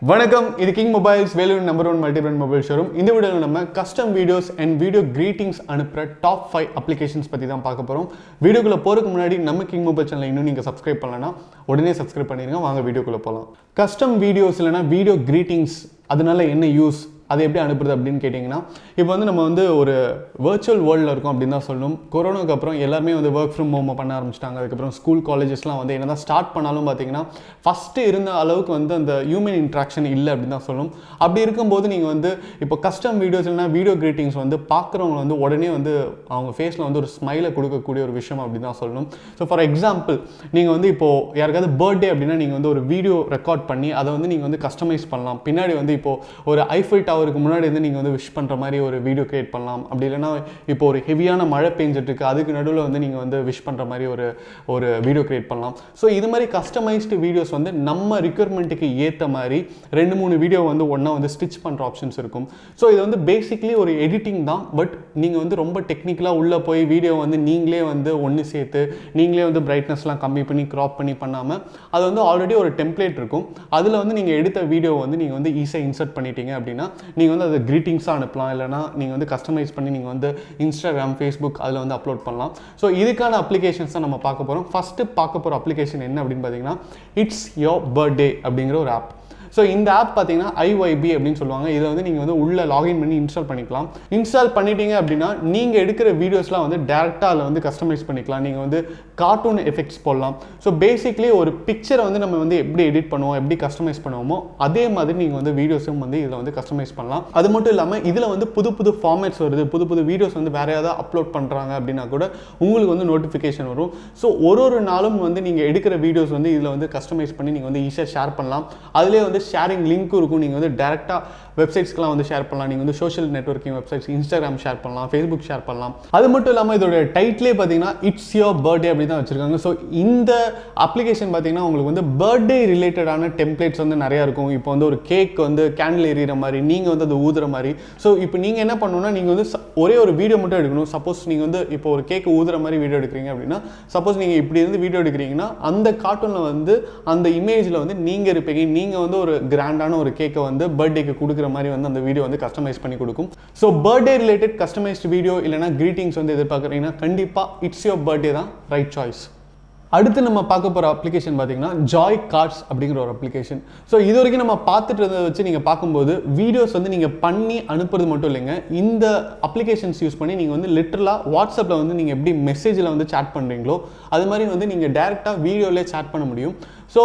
வணக்கம், இது king mobiles Vellore number 1 multi brand mobile showroom. இந்த வீடியோவில் நம்ம custom videos and video greetings அனுப்புகிற டாப் 5 அப்ளிகேஷன்ஸ் பற்றி தான் பார்க்க போகிறோம். வீடியோக்குள்ளே போகிறதுக்கு முன்னாடி நம்ம கிங் மொபைல் சேனலை இன்னும் நீங்கள் சப்ஸ்கிரைப் பண்ணலன்னா உடனே சப்ஸ்கிரைப் பண்ணிடுங்க. வாங்க வீடியோக்குள்ளே போகலாம். கஸ்டம் வீடியோஸ் இல்லைனா வீடியோ கிரீட்டிங்ஸ் அதனால என்ன யூஸ், அதை எப்படி அனுப்புறது அப்படின்னு கேட்டிங்கன்னா, இப்போ வந்து நம்ம வந்து ஒரு வர்ச்சுவல் வேர்ல்டில் இருக்கோம் அப்படின்னு தான் சொல்லணும். கொரோனாக்கு அப்புறம் எல்லாருமே வந்து ஒர்க் ஃப்ரம் ஹோம் பண்ண ஆரம்பிச்சிட்டாங்க. அதுக்கப்புறம் ஸ்கூல் காலேஜஸ்லாம் வந்து என்ன தான் ஸ்டார்ட் பண்ணாலும் பார்த்தீங்கன்னா ஃபஸ்ட்டு இருந்த அளவுக்கு வந்து அந்த ஹியூமன் இன்ட்ராக்ஷன் இல்லை அப்படின்னு தான் சொல்லணும். அப்படி இருக்கும்போது நீங்கள் வந்து இப்போ கஸ்டம் வீடியோஸ் இல்லைனா வீடியோ கிரீட்டிங்ஸ் வந்து பார்க்குறவங்க வந்து உடனே வந்து அவங்க ஃபேஸில் வந்து ஒரு ஸ்மைலை கொடுக்கக்கூடிய ஒரு விஷயம் அப்படின்னு தான் சொல்லணும். ஸோ ஃபார் எக்ஸாம்பிள், நீங்கள் வந்து இப்போது யாருக்காவது பர்த்டே அப்படின்னா நீங்கள் வந்து ஒரு வீடியோ ரெக்கார்ட் பண்ணி அதை வந்து நீங்கள் வந்து கஸ்டமைஸ் பண்ணலாம். பின்னாடி வந்து இப்போது ஒரு ஐஃபை டவருக்கு முன்னாடி வந்து நீங்கள் வந்து விஷ் பண்ணுற மாதிரி ஒரு வீடியோ கிரியேட் பண்ணலாம். அப்படி இல்லைனா இப்போ ஒரு ஹெவியான மழை பெஞ்சிட்டு இருக்கு, அதுக்கு நடுவில் வந்து நீங்கள் வந்து விஷ் பண்ணுற மாதிரி ஒரு வீடியோ கிரியேட் பண்ணலாம். ஸோ இது மாதிரி கஸ்டமைஸ்டு வீடியோஸ் வந்து நம்ம ரிக்வயர்மெண்ட்டுக்கு ஏற்ற மாதிரி 2-3 வீடியோ வந்து ஒன்றா வந்து ஸ்டிச் பண்ணுற ஆப்ஷன்ஸ் இருக்கும். ஸோ இது வந்து பேசிக்லி ஒரு எடிட்டிங் தான். பட் நீங்கள் வந்து ரொம்ப டெக்னிக்கலாக உள்ளே போய் வீடியோ வந்து நீங்களே வந்து ஒன்று சேர்த்து நீங்களே வந்து பிரைட்னஸ்லாம் கம்மி பண்ணி க்ராப் பண்ணி பண்ணாமல் அது வந்து ஆல்ரெடி ஒரு டெம்ப்ளேட் இருக்கும். அதில் வந்து நீங்கள் எடுத்த வீடியோ வந்து நீங்கள் வந்து ஈஸியாக இன்சர்ட் பண்ணிட்டீங்க அப்படின்னா நீங்கள் வந்து அது கிரீட்டிங்ஸாக அனுப்பலாம். இல்லைனா நீங்கள் வந்து கஸ்டமைஸ் பண்ணி நீங்கள் வந்து இன்ஸ்டாகிராம், ஃபேஸ்புக் அதில் வந்து அப்லோட் பண்ணலாம். ஸோ இதுக்கான அப்ளிகேஷன்ஸ் தான் நம்ம பார்க்க போகிறோம். ஃபஸ்ட்டு பார்க்க போகிற அப்ளிகேஷன் என்ன அப்படின்னு பார்த்தீங்கன்னா, இட்ஸ் யோர் பர்த்டே அப்படிங்கிற ஒரு ஆப். ஸோ இந்த ஆப் பார்த்தீங்கன்னா IYB அப்படின்னு சொல்லுவாங்க. இதை வந்து நீங்கள் வந்து உள்ளே லாகின் பண்ணி இன்ஸ்டால் பண்ணிக்கலாம். இன்ஸ்டால் பண்ணிட்டீங்க அப்படின்னா நீங்கள் எடுக்கிற வீடியோஸ்லாம் வந்து டேரெக்டாக அதில் வந்து கஸ்டமைஸ் பண்ணிக்கலாம். நீங்கள் வந்து கார்ட்டூன் எஃபெக்ட்ஸ் போடலாம். ஸோ பேசிக்லி ஒரு பிக்சரை வந்து நம்ம வந்து எப்படி எடிட் பண்ணுவோம், எப்படி கஸ்டமைஸ் பண்ணுவோமோ அதே மாதிரி நீங்கள் வந்து வீடியோஸும் வந்து இதில் வந்து கஸ்டமைஸ் பண்ணலாம். அது மட்டும் இல்லாமல் இதில் வந்து புது ஃபார்மேட்ஸ் வருது, புது வீடியோஸ் வந்து வேறு ஏதாவது அப்லோட் பண்ணுறாங்க அப்படின்னா கூட உங்களுக்கு வந்து நோட்டிஃபிகேஷன் வரும். ஸோ ஒரு நாளும் வந்து நீங்கள் எடுக்கிற வீடியோஸ் வந்து இதில் வந்து கஸ்டமைஸ் பண்ணி நீங்கள் வந்து ஈஸியாக ஷேர் பண்ணலாம். அதிலே வந்து ஷேரிங் லிங்க்கும் இருக்கும். நீங்கள் வந்து டேரெக்டாக வெப்சைட்ஸ்க்குலாம் வந்து ஷேர் பண்ணலாம். நீங்கள் வந்து social networking websites Instagram share பண்ணலாம், ஃபேஸ்புக் ஷேர் பண்ணலாம். அது மட்டும் இல்லாமல் இதோட டைட்டிலே பார்த்தீங்கன்னா இட்ஸ் யோர் பர்த்டே அப்படி தான் வச்சுருக்காங்க. ஸோ இந்த அப்ளிகேஷன் பார்த்தீங்கன்னா உங்களுக்கு வந்து பர்த்டே ரிலேட்டடான டெம்ப்ளேட்ஸ் வந்து நிறையா இருக்கும். இப்போ வந்து ஒரு கேக் வந்து கேண்டில் எறிகிற மாதிரி, நீங்கள் வந்து அது ஊதுற மாதிரி. ஸோ இப்போ நீங்கள் என்ன பண்ணணும்னா, நீங்கள் வந்து ஒரே ஒரு வீடியோ மட்டும் எடுக்கணும். சப்போஸ் நீங்கள் வந்து இப்போ ஒரு கேக் ஊதுற மாதிரி வீடியோ எடுக்கிறீங்க அப்படின்னா, சப்போஸ் நீங்கள் இப்படி இருந்து வீடியோ எடுக்கிறீங்கன்னா அந்த கார்ட்டூனில் வந்து அந்த இமேஜில் வந்து நீங்கள் இருப்பீங்க. நீங்கள் வந்து ஒரு கிராண்டான ஒரு கேக்கை வந்து பர்த்டேக்கு கொடுக்குற மாதிரி வந்து அந்த வீடியோ வந்து கஸ்டமைஸ் பண்ணி கொடுக்கும். So birthday related customised video இல்லைனா கிரீட்டிங்ஸ் வந்து எதிர்பார்க்குறீங்கன்னா கண்டிப்பாக இட்ஸ் யோர் பர்த்டே தான் ரைட் சாய்ஸ். அடுத்து நம்ம பார்க்க போகிற அப்ளிகேஷன் பார்த்தீங்கன்னா ஜாய் கார்ட்ஸ் அப்படிங்கிற ஒரு அப்ளிகேஷன். ஸோ இது வரைக்கும் நம்ம பார்த்துட்டு இருந்ததை வச்சு நீங்கள் பார்க்கும்போது வீடியோஸ் வந்து நீங்கள் பண்ணி அனுப்புறது மட்டும் இல்லைங்க, இந்த அப்ளிகேஷன்ஸ் யூஸ் பண்ணி நீங்கள் வந்து லிட்டரலாக வாட்ஸ்அப்பில் வந்து நீங்கள் எப்படி மெசேஜில் வந்து சேட் பண்ணுறீங்களோ அது மாதிரி வந்து நீங்கள் டேரெக்டாக வீடியோவிலே சேட் பண்ண முடியும். ஸோ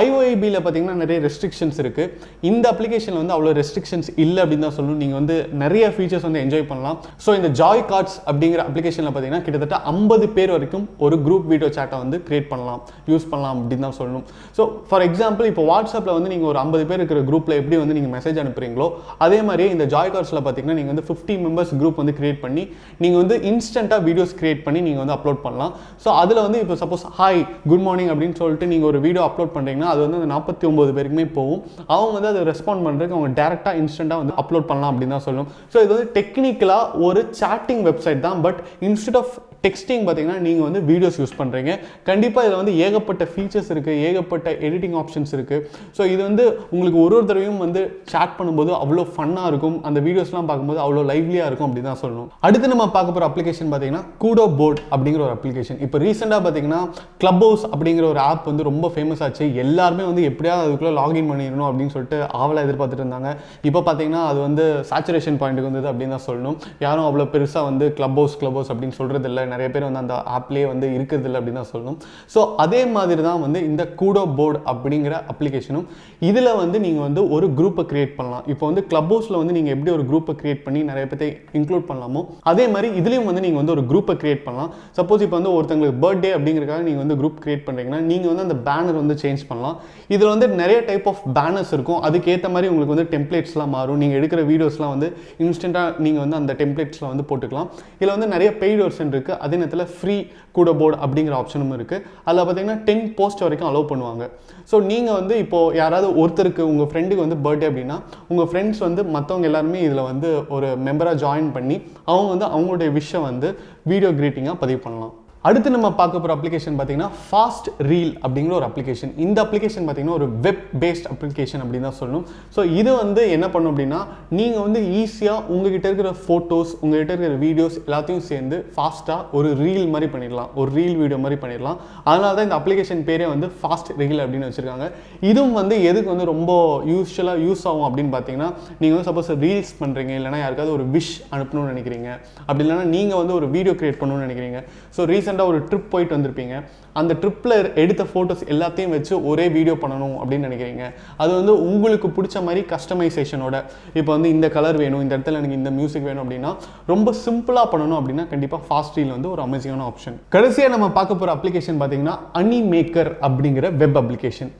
IYBயில் பார்த்தீங்கன்னா நிறைய ரெஸ்ட்ரிக்ஷன்ஸ் இருக்குது. இந்த அப்ளிகேஷனில் வந்து அவ்வளோ ரெஸ்ட்ரிக்ஷன்ஸ் இல்லை அப்படின்னு தான் சொல்லணும். நீங்கள் வந்து நிறைய ஃபீச்சர்ஸ் வந்து என்ஜாய் பண்ணலாம். ஸோ இந்த ஜாய் கார்ட்ஸ் அப்படிங்கிற அப்ளிகேஷனில் பார்த்தீங்கன்னா கிட்டத்தட்ட 50 பேர் வரைக்கும் ஒரு குரூப் வீடியோ சேட்டை வந்து கிரியேட் பண்ணலாம், யூஸ் பண்ணலாம் அப்படின்னு தான் சொல்லணும். ஸோ ஃபார் எக்ஸாம்பிள், இப்போ வாட்ஸ்அப்பில் வந்து நீங்கள் ஒரு 50 பேர் இருக்கிற குரூப்பில் எப்படி வந்து நீங்கள் மெசேஜ் அனுப்புறீங்களோ அதே மாதிரி இந்த ஜாய் கார்ட்ஸில் பார்த்தீங்கன்னா நீங்கள் வந்து 50 மெம்பர்ஸ் குரூப் வந்து கிரியேட் பண்ணி நீங்கள் வந்து இன்ஸ்டண்ட்டாக வீடியோஸ் கிரியேட் பண்ணி நீங்கள் வந்து அப்லோட் பண்ணலாம். ஸோ அதில் வந்து இப்போ சப்போஸ் ஹாய் குட் மார்னிங் அப்படின்னு சொல்லிட்டு நீங்கள் ஒரு வீடியோ அப்லோட் பண்ணுறீங்கன்னா அது வந்து அந்த 49 பேருக்குமே போகும். அவங்க வந்து அதை ரெஸ்பாண்ட் பண்ணுறதுக்கு அவங்க டேரெக்டாக இன்ஸ்டண்ட்டாக வந்து அப்லோட் பண்ணலாம் அப்படின்னு தான் சொல்லணும். ஸோ இது வந்து டெக்னிக்கலாக ஒரு சாட்டிங் வெப்சைட் தான். பட் இன்ஸ்டெட் ஆஃப் டெக்ஸ்டிங் பார்த்தீங்கன்னா நீங்கள் வந்து வீடியோஸ் யூஸ் பண்ணுறீங்க. கண்டிப்பாக இதில் வந்து ஏகப்பட்ட ஃபீச்சர்ஸ் இருக்குது, ஏகப்பட்ட எடிட்டிங் ஆப்ஷன்ஸ் இருக்குது. ஸோ இது வந்து உங்களுக்கு ஒரு தடவையும் வந்து சேட் பண்ணும்போது அவ்வளோ ஃபன்னாக இருக்கும், அந்த வீடியோஸ்லாம் பார்க்கும்போது அவ்வளோ லைவ்லியாக இருக்கும் அப்படின்னு தான் சொல்லணும். அடுத்து நம்ம பார்க்க போகிற அப்ளிகேஷன் பார்த்தீங்கன்னா கூடோ போர்ட் அப்படிங்கிற ஒரு அப்ளிகேஷன். இப்போ ரீசெண்டாக பார்த்தீங்கன்னா கிளப் ஹவுஸ் அப்படிங்கிற ஒரு ஆப் வந்து ரொம்ப ஃபேமஸ் ஆச்சு. எல்லாருமே வந்து எப்படியாவது அதுக்குள்ளே லாகின் பண்ணிடணும் அப்படின்னு சொல்லிட்டு ஆவலாக எதிர்பார்த்துட்டு இருந்தாங்க. இப்போ பார்த்தீங்கன்னா அது வந்து சேச்சுரேஷன் பாயிண்ட்டுக்கு வந்தது அப்படின்னு தான் சொல்லணும். யாரும் அவ்வளோ பெருசாக வந்து கிளப் ஹவுஸ் அப்படின்னு சொல்கிறது இல்லை. நிறைய பேர் வந்து அந்த ஆப்லேயே வந்து இருக்கிறது இல்லை அப்படின்னு தான் சொல்லணும். ஸோ அதே மாதிரி தான் வந்து இந்த கூடோ போர்டு அப்படிங்கிற அப்ளிகேஷனும். இதில் வந்து நீங்கள் வந்து ஒரு குரூப்பை கிரியேட் பண்ணலாம். இப்போ வந்து கிளப் ஹவுஸில் வந்து நீங்கள் எப்படி ஒரு குரூப்பை கிரியேட் பண்ணி நிறைய பேர்த்தை இன்க்ளூட் பண்ணலாமோ அதே மாதிரி இதுலேயும் வந்து நீங்கள் வந்து ஒரு குரூப்பை கிரியேட் பண்ணலாம். சப்போஸ் இப்போ வந்து ஒருத்தங்களுக்கு பர்த்டே அப்படிங்கிறக்காக நீங்கள் வந்து குரூப் கிரியேட் பண்ணுறீங்கன்னா நீங்கள் வந்து அந்த பேனர் வந்து சேஞ்ச் பண்ணலாம். இதில் வந்து நிறைய டைப் ஆஃப் பேனர்ஸ் இருக்கும். அதுக்கேற்ற மாதிரி உங்களுக்கு வந்து டெம்ப்ளேட்ஸ்லாம் மாறும். நீங்கள் எடுக்கிற வீடியோஸ்லாம் வந்து இன்ஸ்டண்ட்டாக நீங்கள் வந்து அந்த டெம்ப்ளேட்ஸில் வந்து போட்டுக்கலாம். இதில் வந்து நிறைய பெய்ட் வெர்ஷன் இருக்குது. அதே நேரத்தில் ஃப்ரீ கூடோ போர்டு அப்படிங்கிற ஆப்ஷனும் இருக்குது. அதில் பார்த்தீங்கன்னா 10 போஸ்ட் வரைக்கும் அலோவ் பண்ணுவாங்க. ஸோ நீங்கள் வந்து இப்போது யாராவது ஒருத்தருக்கு உங்கள் ஃப்ரெண்டுக்கு வந்து பர்த்டே அப்படின்னா உங்கள் ஃப்ரெண்ட்ஸ் வந்து மற்றவங்க எல்லாருமே இதில் வந்து ஒரு மெம்பராக ஜாயின் பண்ணி அவங்க வந்து அவங்களுடைய விஷயம் வந்து வீடியோ கிரீட்டிங்காக பதிவு பண்ணலாம். அடுத்து நம்ம பார்க்க போகிற அப்ளிகேஷன் பார்த்தீங்கன்னா ஃபாஸ்ட் ரீல் அப்படிங்கிற ஒரு அப்ளிகேஷன். இந்த அப்ளிகேஷன் பார்த்தீங்கன்னா ஒரு வெப் பேஸ்ட் அப்ளிகேஷன் அப்படின்னு தான் சொல்லணும். ஸோ இது வந்து என்ன பண்ணும் அப்படின்னா, நீங்கள் வந்து ஈஸியாக உங்ககிட்ட இருக்கிற ஃபோட்டோஸ், உங்ககிட்ட இருக்கிற வீடியோஸ் எல்லாத்தையும் சேர்ந்து ஃபாஸ்ட்டாக ஒரு ரீல் மாதிரி பண்ணிடலாம், ஒரு ரீல் வீடியோ மாதிரி பண்ணிடலாம். அதனால தான் இந்த அப்ளிகேஷன் பேரே வந்து ஃபாஸ்ட் ரீல் அப்படின்னு வச்சுருக்காங்க. இதுவும் வந்து எதுக்கு வந்து ரொம்ப யூஸ் ஆகும் அப்படின்னு பார்த்தீங்கன்னா, நீங்கள் வந்து சப்போஸ் ரீல்ஸ் பண்ணுறீங்க, இல்லைனா யாருக்காவது ஒரு விஷ் அனுப்பணும்னு நினைக்கிறீங்க, அப்படி இல்லைனா நீங்கள் வந்து ஒரு வீடியோ கிரியேட் பண்ணணும்னு நினைக்கிறீங்க. ஸோ ரீசெண்டாக ஒரு ட்ரிப் போயிட்டு வந்திருப்பீங்க, அந்த ட்ரிப்பில் எடுத்த ஃபோட்டோஸ் எல்லாத்தையும் வச்சு ஒரே வீடியோ பண்ணணும் அப்படின்னு நினைக்கிறீங்க. அது வந்து உங்களுக்கு பிடிச்ச மாதிரி கஸ்டமைசேஷனோட, இப்போ வந்து இந்த கலர் வேணும், இந்த இடத்துல எனக்கு இந்த மியூசிக் வேணும் அப்படின்னா ரொம்ப சிம்பிளாக பண்ணணும் அப்படின்னா கண்டிப்பாக ஃபாஸ்ட் ரீல் வந்து ஒரு அமேசிங்கான ஆப்ஷன். கடைசியாக நம்ம பார்க்க போகிற அப்ளிகேஷன் பார்த்தீங்கன்னா அனிமேக்கர் அப்படிங்கிற வெப் அப்ளிகேஷன்.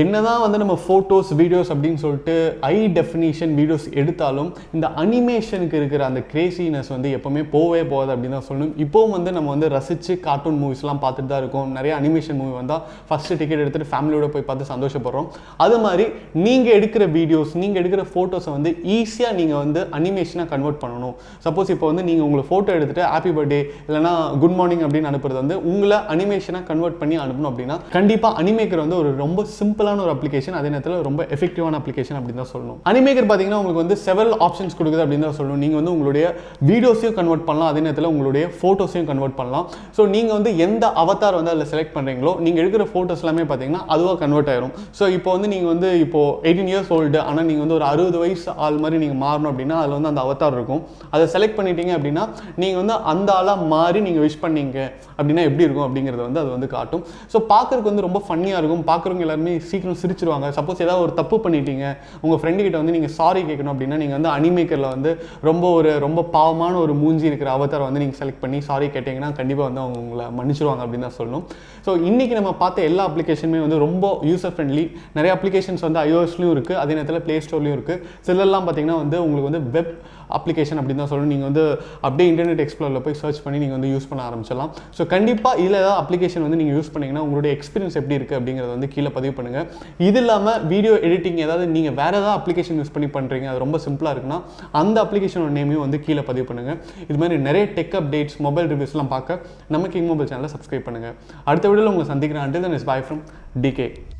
என்னதான் வந்து நம்ம ஃபோட்டோஸ் வீடியோஸ் அப்படின்னு சொல்லிட்டு ஹை டெஃபினிஷன் வீடியோஸ் எடுத்தாலும் இந்த அனிமேஷனுக்கு இருக்கிற அந்த கிரேசினஸ் வந்து எப்போவுமே போகவே போகாது அப்படின்னு தான் சொல்லணும். இப்போவும் வந்து நம்ம வந்து ரசித்து கார்ட்டூன் மூவிஸ்லாம் பார்த்துட்டு தான் இருக்கோம். நிறைய அனிமேஷன் மூவி வந்தால் ஃபஸ்ட்டு டிக்கெட் எடுத்துகிட்டு ஃபேமிலியோட போய் பார்த்து சந்தோஷப்படுறோம். அது மாதிரி நீங்கள் எடுக்கிற வீடியோஸ், நீங்கள் எடுக்கிற ஃபோட்டோஸை வந்து ஈஸியாக நீங்கள் வந்து அனிமேஷனாக கன்வெர்ட் பண்ணணும். சப்போஸ் இப்போ வந்து நீங்கள் உங்களை ஃபோட்டோ எடுத்துகிட்டு ஹாப்பி பர்த்டே இல்லைனா குட் மார்னிங் அப்படின்னு அனுப்புறது வந்து உங்களை அனிமேஷனாக கன்வெர்ட் பண்ணி அனுப்பணும் அப்படின்னா கண்டிப்பாக அனிமேக்கர் வந்து ஒரு ரொம்ப சிம்பிளான ஒரு அப்ளிகேஷன், அதே நேரத்தில் ரொம்ப எஃபெக்டிவான அப்ளிகேஷன் அப்படின்னு தான் சொல்லணும். அனிமேக்கர் பார்த்தீங்கன்னா உங்களுக்கு வந்து செவரல் ஆப்ஷன்ஸ் கொடுக்குது அப்படின்னு தான் சொல்லணும். நீங்கள் வந்து உங்களுடைய வீடியோஸையும் கன்வெர்ட் பண்ணலாம், அதே நேரத்தில் உங்களுடைய ஃபோட்டோஸையும் கன்வெர்ட் பண்ணலாம். ஸோ நீங்கள் வந்து எந்த அவதார் வந்து அதில் செலக்ட் பண்ணுறீங்களோ, நீங்கள் எடுக்கிற ஃபோட்டோஸ் எல்லாமே பார்த்தீங்கன்னா அதுவாக கன்வெர்ட் ஆயிரும். ஸோ இப்போ வந்து நீங்கள் வந்து இப்போ 18 இயர்ஸ் ஓல்டு, ஆனால் நீங்கள் வந்து ஒரு 60 வயசு ஆள் மாதிரி நீங்கள் மாறணும் அப்படின்னா அதில் வந்து அந்த அவதார் இருக்கும். அதை செலக்ட் பண்ணிட்டீங்க அப்படின்னா நீங்கள் வந்து அந்த ஆளாக மாறி நீங்கள் விஷ் பண்ணீங்க அப்படின்னா எப்படி இருக்கும் அப்படிங்கிறத வந்து அது வந்து காட்டும். ஸோ பார்க்குறதுக்கு வந்து ரொம்ப ஃபன்னியாக இருக்கும். பார்க்குறவங்க எல்லாருமே சீக்கிரம் சிரிச்சிருவாங்க. சப்போஸ் ஏதாவது ஒரு தப்பு பண்ணிட்டீங்க, உங்கள் ஃப்ரெண்டுக்கிட்ட வந்து நீங்கள் சாரி கேட்கணும் அப்படின்னா நீங்கள் வந்து அனிமேக்கரில் வந்து ரொம்ப பாவமான ஒரு மூஞ்சி இருக்கிற அவதாரை வந்து நீங்கள் செலக்ட் பண்ணி சாரி கேட்டீங்கன்னா கண்டிப்பாக வந்து அவங்க உங்களை மன்னிச்சிருவாங்க அப்படின்னு தான் சொல்லணும். ஸோ இன்றைக்கி நம்ம பார்த்த எல்லா அப்ளிகேஷனுமே வந்து ரொம்ப யூசர் ஃப்ரெண்ட்லி. நிறைய அப்ளிகேஷன்ஸ் வந்து iOSலையும் இருக்குது, அதே நேரத்தில் ப்ளே ஸ்டோர்லையும் இருக்குது. சிலர்லாம் பார்த்தீங்கன்னா வந்து உங்களுக்கு வந்து வெப் அப்ளிகேஷன் அப்படின்னு தான் சொல்லணும். நீங்கள் வந்து அப்படியே இன்டர்நெட் எக்ஸ்ப்ளோரில் போய் சர்ச் பண்ணி நீங்கள் வந்து யூஸ் பண்ண ஆரம்பிச்சிடலாம். ஸோ கண்டிப்பாக இதில் ஏதாவது அப்ளிகேஷன் வந்து நீங்கள் யூஸ் பண்ணிங்கன்னா உங்களுடைய எக்ஸ்பீரியன்ஸ் எப்படி இருக்குது அப்படிங்கிறத வந்து கீழே பதிவு பண்ணுங்கள். இது இல்லாமல் வீடியோ எடிட்டிங் ஏதாவது நீங்கள் வேறு ஏதாவது அப்ளிகேஷன் யூஸ் பண்ணி பண்ணுறீங்க, அது ரொம்ப சிம்பிளாக இருக்குன்னா அந்த அப்ளிகேஷனோட நேமையும் வந்து கீழே பதிவு பண்ணுங்கள். இது மாதிரி நிறைய டெக் அப்டேட்ஸ், மொபைல் ரிவ்யூஸ்லாம் பார்க்க நம்ம கிங் மொபைல் சேனலை சப்ஸ்கிரைப் பண்ணுங்கள். அடுத்த வீடியோவில் உங்களை சந்திக்கிறேன். Until then, it's bye from DK.